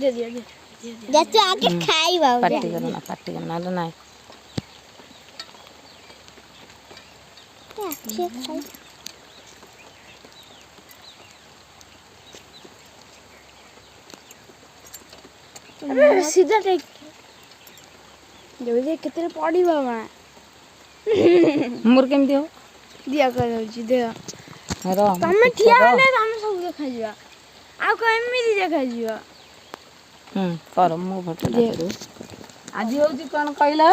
दे दिया जैसे आके खाई बाबू पार्टी करना रे ना आके खाई अरे सीधा टेक जो कितने पड़ी बाबा मोर केमती हो दिया कर दे रो तमे ठिया हेले हम सब देखा जिवा आ को एमिति देखा जिवा कर मो फोटो करू आज होजी कोन कहला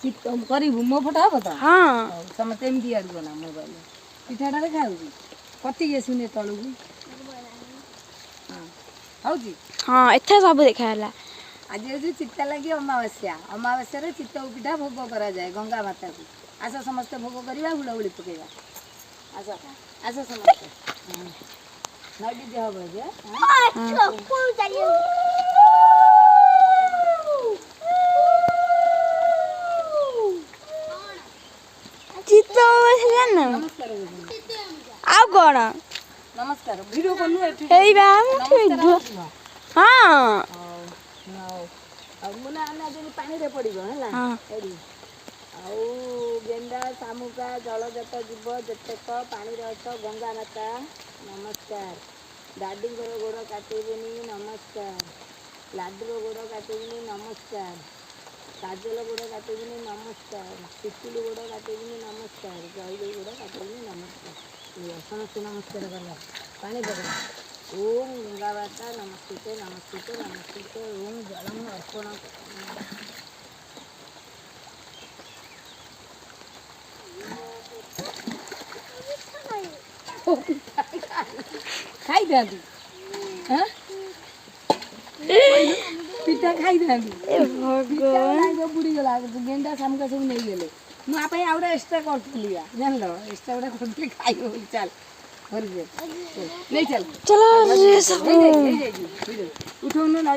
चित्तम करिबु मो फोटो हबो त हां समते एमती आडबो ना मोबाइल पिठाटा देखाउजी कति के सुने तळुगु हौजी हां एथे सब देखा हला आज होजी चित्ता लागि अमावस्या रे चित्तौ पिठा भोग करा जाए गंगा माता को आसा समस्त भोग करिवा हुड़हुड़ी पकेवा आसा आसा समस्त नडी दे हबो जे हां कोन चलियो चित्तो ना नमस्कार आ कोन नमस्कार वीडियो बनू एठी एई बा वीडियो हां अब मुना आना जे पानी रे पड़िबो हला हां एडी आउ गेंडा सामुका जलजत जीव जतेक पानी रे अछ गंगा माता नमस्कार दादी गोड़ काटेबेनी नमस्कार लाडू गोड़ काटेबेनी नमस्कार काजल गोड़ काटेबेनी नमस्कार पितुल गोड़ काटेबेनी नमस्कार जय गोड़ काटेबेनी नमस्कार समस्त नमस्कार करना पानी पकड़ा ओम गंगा माता नमस्ते नमस्ते नमस्ते ओम जलम अर्पण खाई दादी हां पिता खाई दादी ए भगवान जो बुड़ी गला गेंडा सामका सब नहीं गेले मु आपे आउडा एक्स्ट्रा करतलिया जानलो एक्स्ट्रा उडा करतली खाई हो चल कर दे नहीं चल चलो रे सब उठो न